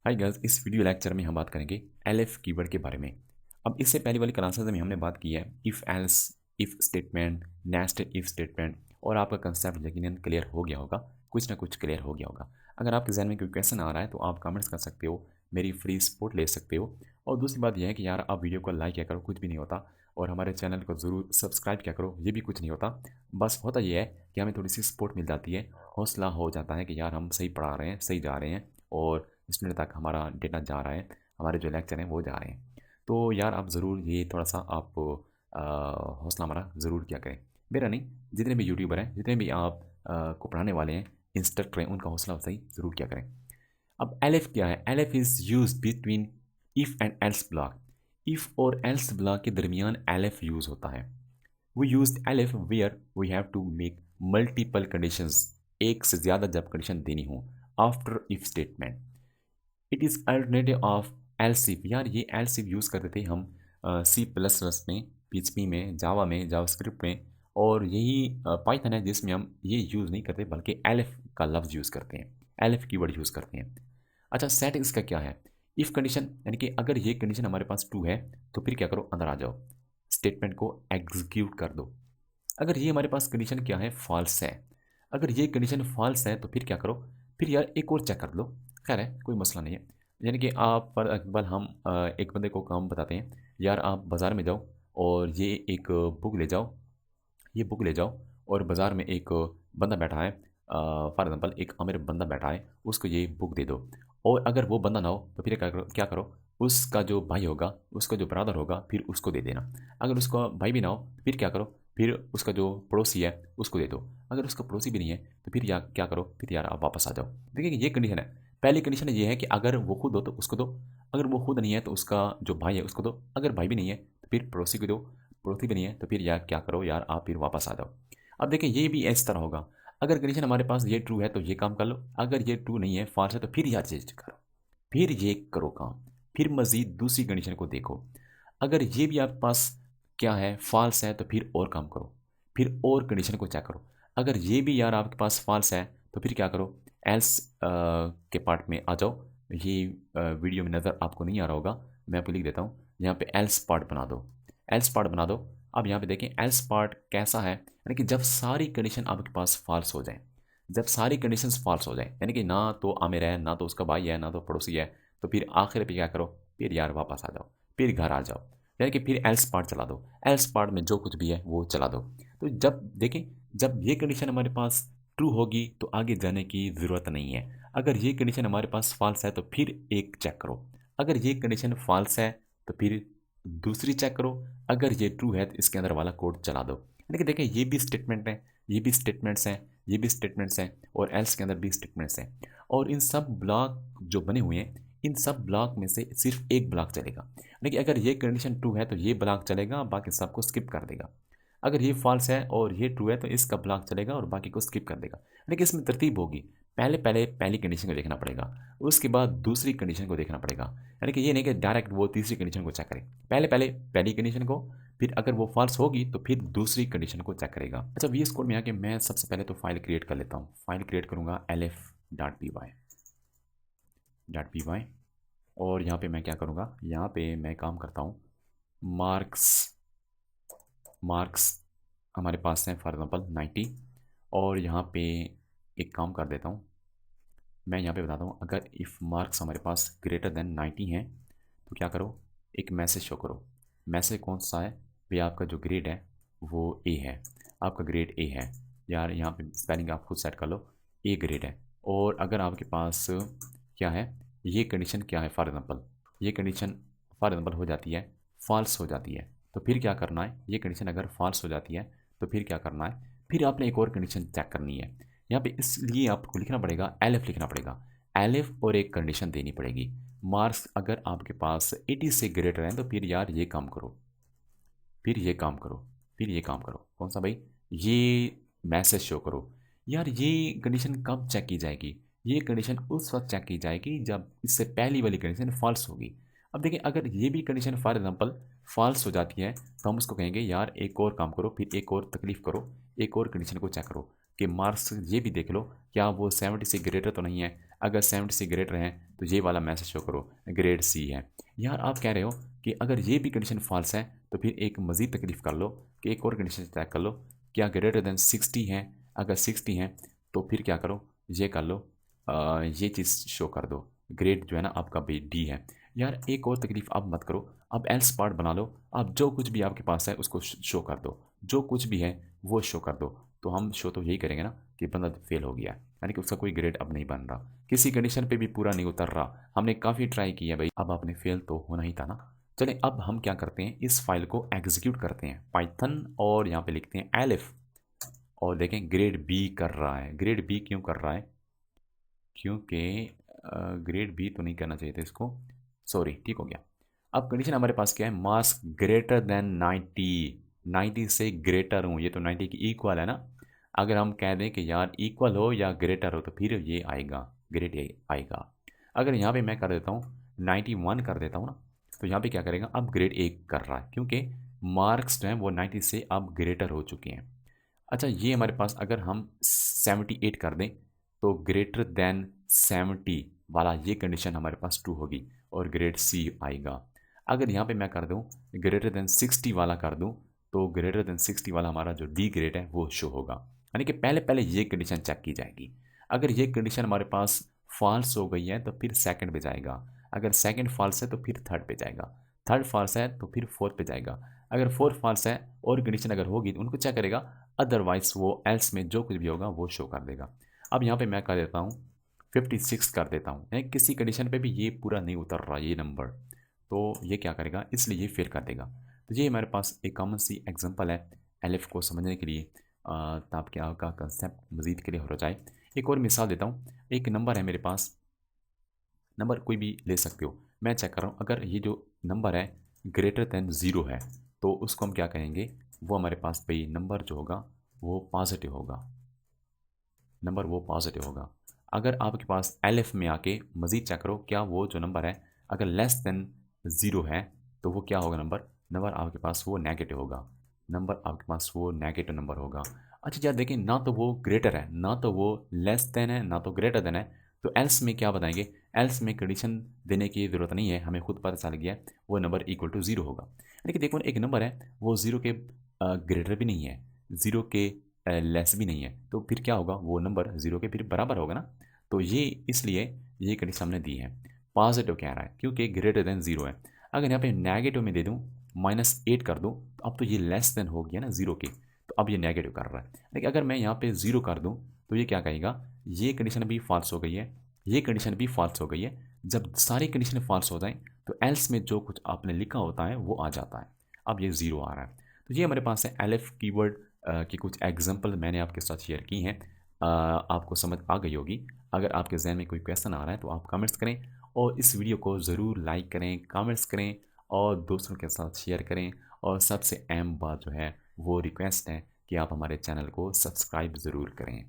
Hi guys, इस video lecture में हम बात करेंगे एलएफ कीवर्ड के बारे में। अब इससे पहले वाली क्लासेस में हमने बात की है if else, if statement, nested if statement और आपका कंसेप्ट यकीनन क्लियर हो गया होगा, कुछ ना कुछ क्लियर हो गया होगा। अगर आपके जहन में कोई क्वेश्चन आ रहा है तो आप कमेंट्स कर सकते हो, मेरी फ्री सपोर्ट ले सकते हो। और दूसरी बात यह है कि यार आप वीडियो को लाइक किया करो, कुछ भी नहीं होता। और हमारे चैनल को ज़रूर सब्सक्राइब किया करो, ये भी कुछ नहीं होता। बस होता यह है कि हमें थोड़ी सी सपोर्ट मिल जाती है, हौसला हो जाता है कि यार हम सही पढ़ा रहे हैं, सही जा रहे हैं और स्टूडेंट तक हमारा डेटा जा रहा है, हमारे जो लेक्चर हैं वो जा रहे हैं। तो यार आप ज़रूर ये थोड़ा-सा आप हौसला हमारा ज़रूर किया करें। मेरा नहीं, जितने भी यूट्यूबर हैं, जितने भी आप को पढ़ाने वाले हैं, इंस्ट्रक्टर हैं, उनका हौसला अफ़ज़ाई ज़रूर किया करें। अब एलिफ क्या है? Elif is used between if and else block. If और एल्स ब्लॉक के दरमियान एलिफ यूज़ होता है। We used elif where we have to make multiple conditions, एक से ज़्यादा जब कंडीशन देनी हो after if statement. It is alternative of elseif. यार ये एलसिफ यूज़ करते थे हम सी प्लस प्लस में, पीएचपी में, जावा में, जावास्क्रिप्ट में। और यही पाइथन है जिसमें हम ये यूज़ नहीं करते बल्कि एलिफ का लफ्ज़ यूज़ करते हैं, एलिफ कीवर्ड यूज़ करते हैं। अच्छा, सेट इसका क्या है? इफ़ कंडीशन यानी कि अगर ये कंडीशन हमारे पास ट्रू है तो फिर क्या करो, अंदर आ जाओ, स्टेटमेंट को एग्जीक्यूट कर दो। अगर ये हमारे पास कंडीशन क्या है, फॉल्स है। अगर ये कंडीशन फॉल्स है तो फिर क्या करो, फिर यार एक और चेक कर लो। खैर है, कोई मसला नहीं है। यानी कि आप फॉर एग्जाम्पल हम एक बंदे को काम बताते हैं, यार आप बाज़ार में जाओ और ये एक बुक ले जाओ, ये बुक ले जाओ। और बाज़ार में एक बंदा बैठा है, फॉर एग्जांपल एक अमीर बंदा बैठा है, उसको ये बुक दे दो। और अगर वो बंदा ना हो तो फिर क्या करो, उसका जो भाई होगा, उसका जो ब्रदर होगा, फिर उसको दे देना। अगर उसका भाई भी ना हो फिर क्या करो, फिर उसका जो पड़ोसी है उसको दे दो। अगर उसका पड़ोसी भी नहीं है तो फिर यार क्या करो, फिर यार आप वापस आ जाओ। देखिए ये कंडीशन है। पहली कंडीशन ये है कि अगर वो खुद हो तो उसको दो, अगर वो खुद नहीं है तो उसका जो भाई है उसको दो, अगर भाई भी नहीं है तो फिर पड़ोसी को दो, पड़ोसी भी नहीं है तो फिर यार क्या करो, यार आप फिर वापस आ जाओ। अब देखिए ये भी इस तरह होगा। अगर कंडीशन हमारे पास ये ट्रू है तो ये काम कर लो, अगर ये ट्रू नहीं है, फॉल्स है, तो फिर यार चेंज करो, फिर ये करो काम, फिर मजीद दूसरी कंडीशन को देखो। अगर ये भी आपके पास क्या है, फॉल्स है, तो फिर और काम करो, फिर और कंडीशन को चेक करो। अगर ये भी यार आपके पास फॉल्स है तो फिर क्या करो, एल्स के पार्ट में आ जाओ। ये वीडियो में नज़र आपको नहीं आ रहा होगा, मैं आपको लिख देता हूँ। यहाँ पे एल्स पार्ट बना दो, एल्स पार्ट बना दो। अब यहाँ पे देखें एल्स पार्ट कैसा है, यानी कि जब सारी कंडीशन आपके पास फॉल्स हो जाए, जब सारी कंडीशंस फॉल्स हो जाए, यानी कि ना तो आमिर है, ना तो उसका भाई है, ना तो पड़ोसी है, तो फिर आखिर पे क्या करो, फिर यार वापस आ जाओ, फिर घर आ जाओ। यानी कि फिर एल्स पार्ट चला दो, एल्स पार्ट में जो कुछ भी है वो चला दो। तो जब देखें, जब ये कंडीशन हमारे पास ट्रू होगी तो आगे जाने की ज़रूरत नहीं है। अगर ये कंडीशन हमारे पास फॉल्स है तो फिर एक चेक करो, अगर ये कंडीशन फॉल्स है तो फिर दूसरी चेक करो, अगर ये ट्रू है तो इसके अंदर वाला कोड चला दो। यानी कि देखिए ये भी स्टेटमेंट है, ये भी स्टेटमेंट्स हैं, ये भी स्टेटमेंट्स हैं और एल्स के अंदर भी स्टेटमेंट्स हैं। और इन सब ब्लॉक जो बने हुए हैं, इन सब ब्लॉक में से सिर्फ एक ब्लॉक चलेगा। यानी कि अगर ये कंडीशन ट्रू है तो ये ब्लॉक चलेगा, बाकी सबको स्किप कर देगा। अगर ये फॉल्स है और ये ट्रू है तो इसका ब्लॉक चलेगा और बाकी को स्किप कर देगा। यानी कि इसमें तरतीब होगी, पहले पहले पहली कंडीशन को देखना पड़ेगा, उसके बाद दूसरी कंडीशन को देखना पड़ेगा। यानी कि ये नहीं कि डायरेक्ट वो तीसरी कंडीशन को चेक करें, पहले पहले पहली कंडीशन को, फिर अगर वो फॉल्स होगी तो फिर दूसरी कंडीशन को चेक करेगा। अच्छा, वी एस कोड में आके मैं सबसे पहले तो फाइल क्रिएट कर लेता हूँ। फाइल क्रिएट करूँगा lf.py। और यहाँ पे मैं क्या करूँगा, यहाँ पे मैं काम करता हूँ मार्क्स। मार्क्स हमारे पास हैं फॉर एग्जांपल 90। और यहाँ पे एक काम कर देता हूँ, मैं यहाँ पे बताता हूँ, अगर इफ़ मार्क्स हमारे पास ग्रेटर देन 90 हैं तो क्या करो, एक मैसेज शो करो। मैसेज कौन सा है भाई, आपका जो ग्रेड है वो ए है, आपका ग्रेड ए है। यार यहाँ पे स्पेलिंग आप खुद सेट कर लो, ए ग्रेड है। और अगर आपके पास क्या है, ये कंडीशन क्या है, फॉर एग्जांपल ये कंडीशन फॉर एग्जांपल हो जाती है, फॉल्स हो जाती है, तो फिर क्या करना है, ये कंडीशन अगर फॉल्स हो जाती है तो फिर क्या करना है, फिर आपने एक और कंडीशन चेक करनी है। यहाँ पे इसलिए आपको लिखना पड़ेगा, एलिफ लिखना पड़ेगा, एलिफ और एक कंडीशन देनी पड़ेगी। मार्क्स अगर आपके पास 80 से ग्रेटर हैं तो फिर यार ये काम करो, फिर ये काम करो, फिर ये काम करो। कौन सा भाई, ये मैसेज शो करो। यार ये कंडीशन कब चेक की जाएगी, ये कंडीशन उस वक्त चेक की जाएगी जब इससे पहली वाली कंडीशन फॉल्स होगी। अब देखिए अगर ये भी कंडीशन फॉर एग्जांपल फॉल्स हो जाती है तो हम उसको कहेंगे यार एक और काम करो, फिर एक और तकलीफ करो, एक और कंडीशन को चेक करो कि मार्क्स ये भी देख लो क्या वो 70 से ग्रेटर तो नहीं है। अगर 70 से ग्रेटर है तो ये वाला मैसेज शो करो ग्रेड सी है। यार आप कह रहे हो कि अगर ये भी कंडीशन फॉल्स है तो फिर एक मज़ीद तकलीफ कर लो कि एक और कंडीशन चेक कर लो, क्या ग्रेटर देन 60 है। अगर 60 है तो फिर क्या करो, ये कर लो, ये चीज़ शो कर दो, ग्रेड जो है ना आपका बी डी है। यार एक और तकलीफ आप मत करो, आप एल्स पार्ट बना लो, आप जो कुछ भी आपके पास है उसको शो कर दो, जो कुछ भी है वो शो कर दो। तो हम शो तो यही करेंगे ना कि बंदा फेल हो गया, यानी कि उसका कोई ग्रेड अब नहीं बन रहा, किसी कंडीशन पे भी पूरा नहीं उतर रहा, हमने काफ़ी ट्राई किया भाई, अब आपने फेल तो होना ही था ना। चलें अब हम क्या करते हैं, इस फाइल को एग्जीक्यूट करते हैं पाइथन और यहाँ पे लिखते हैं एलिफ और देखें ग्रेड बी कर रहा है। ग्रेड बी क्यों कर रहा है, क्योंकि ग्रेड बी तो नहीं करना चाहिए था इसको, सॉरी ठीक हो गया। अब कंडीशन हमारे पास क्या है, मार्क्स ग्रेटर देन 90, 90 से ग्रेटर हूँ, ये तो 90 की इक्वल है ना। अगर हम कह दें कि यार इक्वल हो या ग्रेटर हो तो फिर ये आएगा, ग्रेड ये आएगा। अगर यहाँ पे मैं कर देता हूँ 91 कर देता हूँ ना, तो यहाँ पे क्या करेगा, अब ग्रेड ए कर रहा है क्योंकि मार्क्स जो हैं वो 90 से अब ग्रेटर हो चुके हैं। अच्छा ये हमारे पास अगर हम 78 कर दें तो ग्रेटर देन 70 वाला ये कंडीशन हमारे पास ट्रू होगी और ग्रेड सी आएगा। अगर यहाँ पे मैं कर दूँ ग्रेटर देन 60 वाला कर दूँ तो ग्रेटर देन 60 वाला हमारा जो डी ग्रेड है वो शो होगा, यानी कि पहले पहले ये कंडीशन चेक की जाएगी। अगर ये कंडीशन हमारे पास फॉल्स हो गई है तो फिर सेकंड पे जाएगा, अगर सेकंड फॉल्स है तो फिर थर्ड पे जाएगा, थर्ड फॉल्स है तो फिर फोर्थ पे जाएगा, अगर फोर्थ फॉल्स है और कंडीशन अगर होगी तो उनको चेक करेगा, अदरवाइज वो एल्स में जो कुछ भी होगा वो शो कर देगा। अब यहाँ पे मैं कर देता हूँ 56 कर देता हूँ, यानी किसी कंडीशन पे भी ये पूरा नहीं उतर रहा ये नंबर, तो ये क्या करेगा, इसलिए ये फेल कर देगा। तो ये हमारे पास एक कॉमन सी एग्जांपल है एलिफ को समझने के लिए, ताकि आपका कंसेप्ट मज़ीद क्लियर हो जाए। एक और मिसाल देता हूँ, एक नंबर है मेरे पास, नंबर कोई भी ले सकते हो, मैं चेक कर रहा हूँ अगर ये जो नंबर है ग्रेटर दैन ज़ीरो है तो उसको हम क्या कहेंगे, वो हमारे पास भाई नंबर जो होगा वो पॉजिटिव होगा, नंबर वो पॉजिटिव होगा। अगर आपके पास एलिफ में आके मज़ीद चेक करो क्या वो जो नंबर है अगर लेस देन ज़ीरो है तो वो क्या होगा, नंबर नंबर आपके पास वो नेगेटिव होगा, नंबर आपके पास वो नेगेटिव नंबर होगा। अच्छा यार देखें, ना तो वो ग्रेटर है ना तो वो लेस देन है ना तो ग्रेटर देन है, तो एल्स में क्या बताएंगे, एल्स में कंडीशन देने की ज़रूरत नहीं है, हमें खुद पता चल गया वो नंबर इक्वल टू ज़ीरो होगा। यानी कि देखो एक नंबर है वो ज़ीरो के ग्रेटर भी नहीं है, ज़ीरो के लेस भी नहीं है, तो फिर क्या होगा, वो नंबर ज़ीरो के फिर बराबर होगा ना। तो ये इसलिए ये कंडीशन हमने दी है, पॉजिटिव कह रहा है क्योंकि ग्रेटर देन ज़ीरो है। अगर यहाँ पे नेगेटिव में दे दूँ -8 कर दूँ तो अब तो ये लेस देन हो गया ना ज़ीरो के, तो अब ये नेगेटिव कर रहा है। लेकिन अगर मैं यहाँ पे ज़ीरो कर दूँ तो ये क्या कहेगा, ये कंडीशन भी फॉल्स हो गई है, ये कंडीशन भी फॉल्स हो गई है। जब सारी कंडीशन फॉल्स हो जाएं तो एल्स में जो कुछ आपने लिखा होता है वो आ जाता है, अब ये ज़ीरो आ रहा है। तो ये हमारे पास है एलिफ कीवर्ड की कुछ एग्जांपल मैंने आपके साथ शेयर की हैं, आपको समझ आ गई होगी। अगर आपके जहन में कोई क्वेश्चन आ रहा है तो आप कमेंट्स करें और इस वीडियो को ज़रूर लाइक करें, कमेंट्स करें और दोस्तों के साथ शेयर करें। और सबसे अहम बात जो है वो रिक्वेस्ट है कि आप हमारे चैनल को सब्सक्राइब ज़रूर करें।